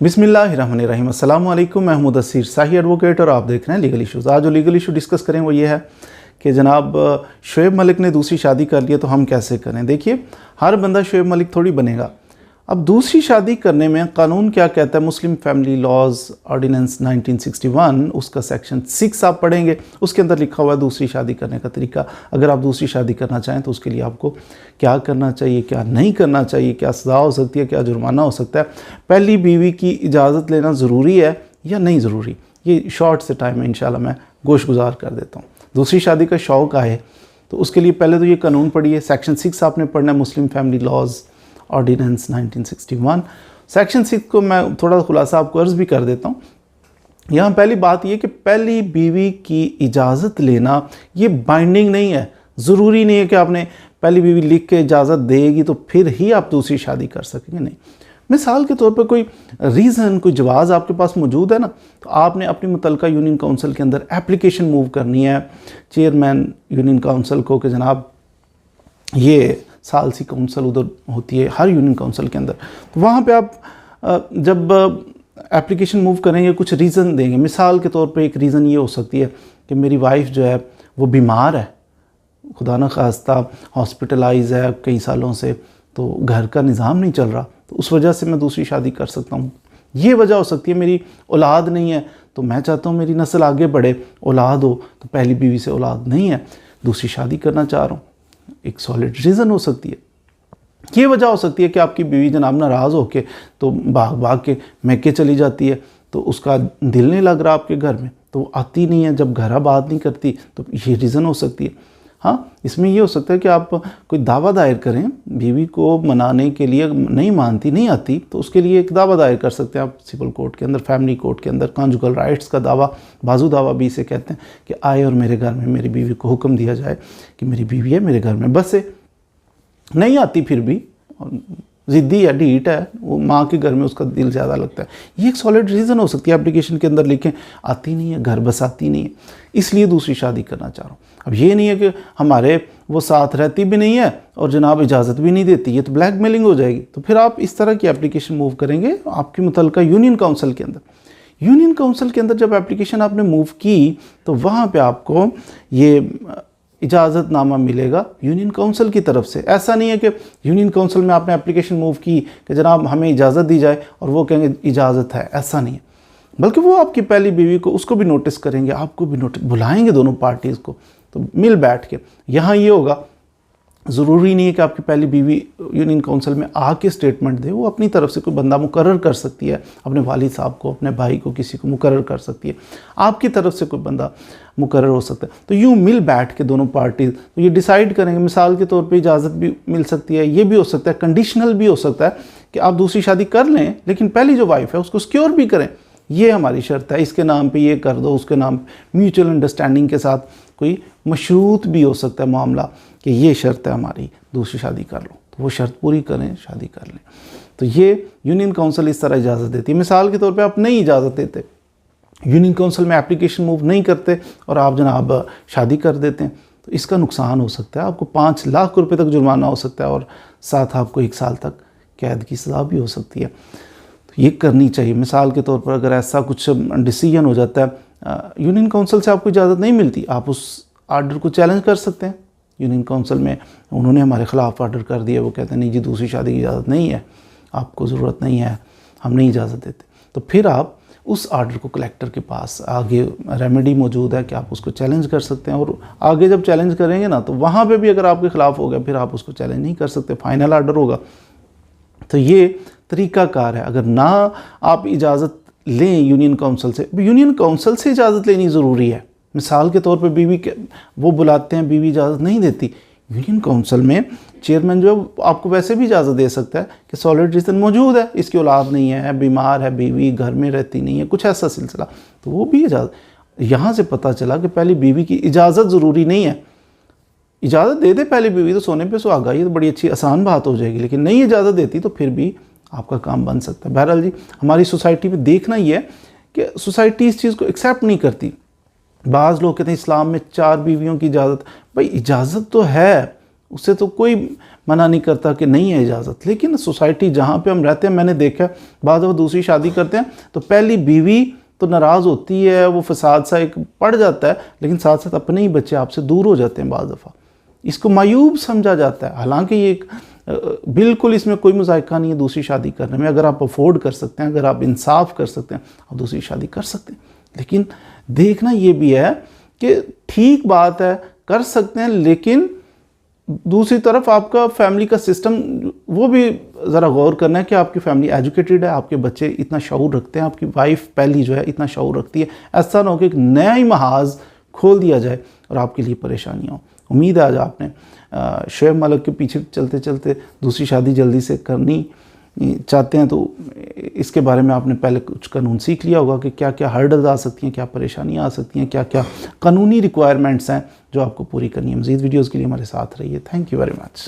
बिस्मिल्लाहिर्रहमानिर्रहीम। अस्सलाम वालेकुम। मैं मुदस्सिर शाही एडवोकेट और आप देख रहे हैं लीगल इशूज़। आज जो लीगल इशू डिस्कस करें वो ये है कि जनाब शोएब मलिक ने दूसरी शादी कर ली है तो हम कैसे करें। देखिए, हर बंदा शोएब मलिक थोड़ी बनेगा। अब दूसरी शादी करने में कानून क्या कहता है, मुस्लिम फैमिली लॉज ऑर्डिनेंस 1961 उसका सेक्शन 6 आप पढ़ेंगे, उसके अंदर लिखा हुआ है दूसरी शादी करने का तरीका। अगर आप दूसरी शादी करना चाहें तो उसके लिए आपको क्या करना चाहिए, क्या नहीं करना चाहिए, क्या सज़ा हो सकती है, क्या जुर्माना हो सकता है, पहली बीवी की इजाज़त लेना ज़रूरी है या नहीं ज़रूरी, ये शॉर्ट से टाइम में इंशाल्लाह मैं गोश गुजार कर देता हूँ। दूसरी शादी का शौक़ आए तो उसके लिए पहले तो ये कानून पढ़िए, सेक्शन 6 आपने पढ़ना है, Muslim family laws ordinance 1961। Section 6 को मैं थोड़ा खुलासा आपको अर्ज़ भी कर देता हूँ। यहाँ पहली बात ये कि पहली बीवी की इजाज़त लेना ये बाइंडिंग नहीं है, ज़रूरी नहीं है कि आपने पहली बीवी लिख के इजाज़त देगी तो फिर ही आप दूसरी शादी कर सकेंगे, नहीं। मिसाल के तौर पर कोई रीज़न, कोई जवाज़ आपके पास मौजूद है ना, तो आपने अपनी मुतलका यूनियन काउंसिल के अंदर एप्लीकेशन मूव करनी है चेयरमैन यूनियन काउंसिल को कि जनाब ये साल सी काउंसिल उधर होती है हर यूनियन काउंसिल के अंदर, तो वहाँ पे आप जब एप्लीकेशन मूव करेंगे कुछ रीज़न देंगे। मिसाल के तौर पे एक रीज़न ये हो सकती है कि मेरी वाइफ जो है वो बीमार है, खुदा न खास्ता हॉस्पिटलाइज है कई सालों से, तो घर का निज़ाम नहीं चल रहा, तो उस वजह से मैं दूसरी शादी कर सकता हूँ। ये वजह हो सकती है मेरी औलाद नहीं है, तो मैं चाहता हूँ मेरी नस्ल आगे बढ़े, औलाद हो, तो पहली बीवी से औलाद नहीं है, दूसरी शादी करना चाह रहा हूँ, एक सॉलिड रीज़न हो सकती है। ये वजह हो सकती है कि आपकी बीवी जनाब नाराज़ होके तो भाग भाग के मैके चली जाती है, तो उसका दिल नहीं लग रहा आपके घर में, तो आती नहीं है, जब घर बात नहीं करती, तो ये रीज़न हो सकती है। हाँ, इसमें ये हो सकता है कि आप कोई दावा दायर करें, बीवी को मनाने के लिए नहीं मानती, नहीं आती, तो उसके लिए एक दावा दायर कर सकते हैं आप सिविल कोर्ट के अंदर, फैमिली कोर्ट के अंदर। कॉन्जुगल राइट्स का दावा, बाजू दावा भी इसे कहते हैं, कि आए और मेरे घर में मेरी बीवी को हुक्म दिया जाए कि मेरी बीवी है, मेरे घर में बसे, नहीं आती फिर भी, ज़िद्दी है, ढीठ है, वो माँ के घर में उसका दिल ज़्यादा लगता है, ये एक सॉलिड रीज़न हो सकती है। एप्लीकेशन के अंदर लिखें आती नहीं है, घर बसाती नहीं है, इसलिए दूसरी शादी करना चाह रहा हूँ। अब ये नहीं है कि हमारे वो साथ रहती भी नहीं है और जनाब इजाज़त भी नहीं देती, ये तो ब्लैकमेलिंग हो जाएगी। तो फिर आप इस तरह की एप्लीकेशन मूव करेंगे आपकी मुतलका यूनियन काउंसिल के अंदर। यूनियन काउंसिल के अंदर जब एप्लीकेशन आपने मूव की तो वहाँ पर आपको ये इजाज़तनामा मिलेगा यूनियन काउंसिल की तरफ से। ऐसा नहीं है कि यूनियन काउंसिल में आपने एप्लीकेशन मूव की कि जनाब हमें इजाज़त दी जाए और वो कहेंगे इजाज़त है, ऐसा नहीं है, बल्कि वो आपकी पहली बीवी को, उसको भी नोटिस करेंगे, आपको भी नोटिस, बुलाएंगे दोनों पार्टीज़ को, तो मिल बैठ के। यहाँ ये होगा, ज़रूरी नहीं है कि आपकी पहली बीवी यूनियन काउंसिल में आके स्टेटमेंट दे, वो अपनी तरफ से कोई बंदा मुकर्रर कर सकती है, अपने वालिद साहब को, अपने भाई को, किसी को मुकर्रर कर सकती है, आपकी तरफ से कोई बंदा मुकर्रर हो सकता है। तो यूँ मिल बैठ के दोनों पार्टी तो ये डिसाइड करेंगे। मिसाल के तौर पे इजाज़त भी मिल सकती है, ये भी हो सकता है, कंडीशनल भी हो सकता है कि आप दूसरी शादी कर लें लेकिन पहली जो वाइफ है उसको सिक्योर भी करें, ये हमारी शर्त है, इसके नाम पे ये कर दो, उसके नाम म्यूचुअल अंडरस्टैंडिंग के साथ कोई मशरूत भी हो सकता है मामला कि ये शर्त है हमारी, दूसरी शादी कर लो, तो वो शर्त पूरी करें, शादी कर लें। तो ये यूनियन काउंसिल इस तरह इजाज़त देती है। मिसाल के तौर पे आप नहीं इजाज़त देते, यूनियन काउंसिल में एप्लीकेशन मूव नहीं करते और आप जनाब शादी कर देते हैं, तो इसका नुकसान हो सकता है, आपको 5 लाख रुपए तक जुर्माना हो सकता है और साथ आपको 1 साल तक कैद की सज़ा भी हो सकती है। तो ये करनी चाहिए। मिसाल के तौर पर अगर ऐसा कुछ डिसीजन हो जाता है, यूनियन काउंसिल से आपको इजाज़त नहीं मिलती, आप उस आर्डर को चैलेंज कर सकते हैं। यूनियन काउंसिल में उन्होंने हमारे ख़िलाफ़ आर्डर कर दिया, वो कहते हैं नहीं जी दूसरी शादी की इजाज़त नहीं है, आपको ज़रूरत नहीं है, हम नहीं इजाज़त देते, तो फिर आप उस आर्डर को कलेक्टर के पास, आगे रेमेडी मौजूद है कि आप उसको चैलेंज कर सकते हैं, और आगे जब चैलेंज करेंगे ना तो वहाँ पे भी अगर आपके ख़िलाफ़ हो गया फिर आप उसको चैलेंज नहीं कर सकते, फाइनल आर्डर होगा। तो ये तरीक़ाकार है। अगर ना आप इजाज़त लें यूनियन काउंसिल से, यूनियन काउंसिल से इजाज़त लेनी ज़रूरी है। मिसाल के तौर पे बीवी के वो बुलाते हैं, बीवी इजाज़त नहीं देती, यूनियन काउंसिल में चेयरमैन जो है आपको वैसे भी इजाज़त दे सकता है कि सॉलिड रीज़न मौजूद है, इसकी औलाद नहीं है, बीमार है बीवी, घर में रहती नहीं है, कुछ ऐसा सिलसिला, तो वो भी इजाज़त। यहाँ से पता चला कि पहली बीवी की इजाज़त ज़रूरी नहीं है। इजाज़त दे दे पहली बीवी तो सोने पे सुहागा, ये तो बड़ी अच्छी आसान बात हो जाएगी, लेकिन नहीं इजाज़त देती तो फिर भी आपका काम बन सकता है। बहरहाल जी, हमारी सोसाइटी में देखना ही है कि सोसाइटी इस चीज़ को एक्सेप्ट नहीं करती। बाज़ लोग कहते हैं इस्लाम में 4 बीवियों की इजाज़त, भाई इजाज़त तो है, उससे तो कोई मना नहीं करता कि नहीं है इजाज़त, लेकिन सोसाइटी जहाँ पे हम रहते हैं, मैंने देखा है बाद वो दूसरी शादी करते हैं तो पहली बीवी तो नाराज़ होती है, वो फसाद सा एक पड़ जाता है, लेकिन साथ साथ अपने ही बच्चे आपसे दूर हो जाते हैं बाज़ दफ़ा। इसको मायूब समझा जाता है, हालांकि ये एक बिल्कुल इसमें कोई मुज़ायका नहीं है दूसरी शादी करने में। अगर आप अफोर्ड कर सकते हैं, अगर आप इंसाफ कर सकते हैं, आप दूसरी शादी कर सकते हैं। लेकिन देखना ये भी है कि ठीक बात है, कर सकते हैं, लेकिन दूसरी तरफ आपका फैमिली का सिस्टम वो भी ज़रा गौर करना है कि आपकी फैमिली एजुकेटेड है, आपके बच्चे इतना शऊर रखते हैं, आपकी वाइफ पहली जो है इतना शऊर रखती है। ऐसा ना हो कि एक नया ही महाज खोल दिया जाए और आपके लिए परेशानियाँ हो। उम्मीद है आज आपने शोएब मलिक के पीछे चलते चलते दूसरी शादी जल्दी से करनी चाहते हैं तो इसके बारे में आपने पहले कुछ कानून सीख लिया होगा कि क्या क्या हर्डल्स आ सकती हैं, क्या परेशानियां आ सकती हैं, क्या क्या कानूनी रिक्वायरमेंट्स हैं जो आपको पूरी करनी है। मज़ीद वीडियोज़ के लिए हमारे साथ रहिए। Thank you very much.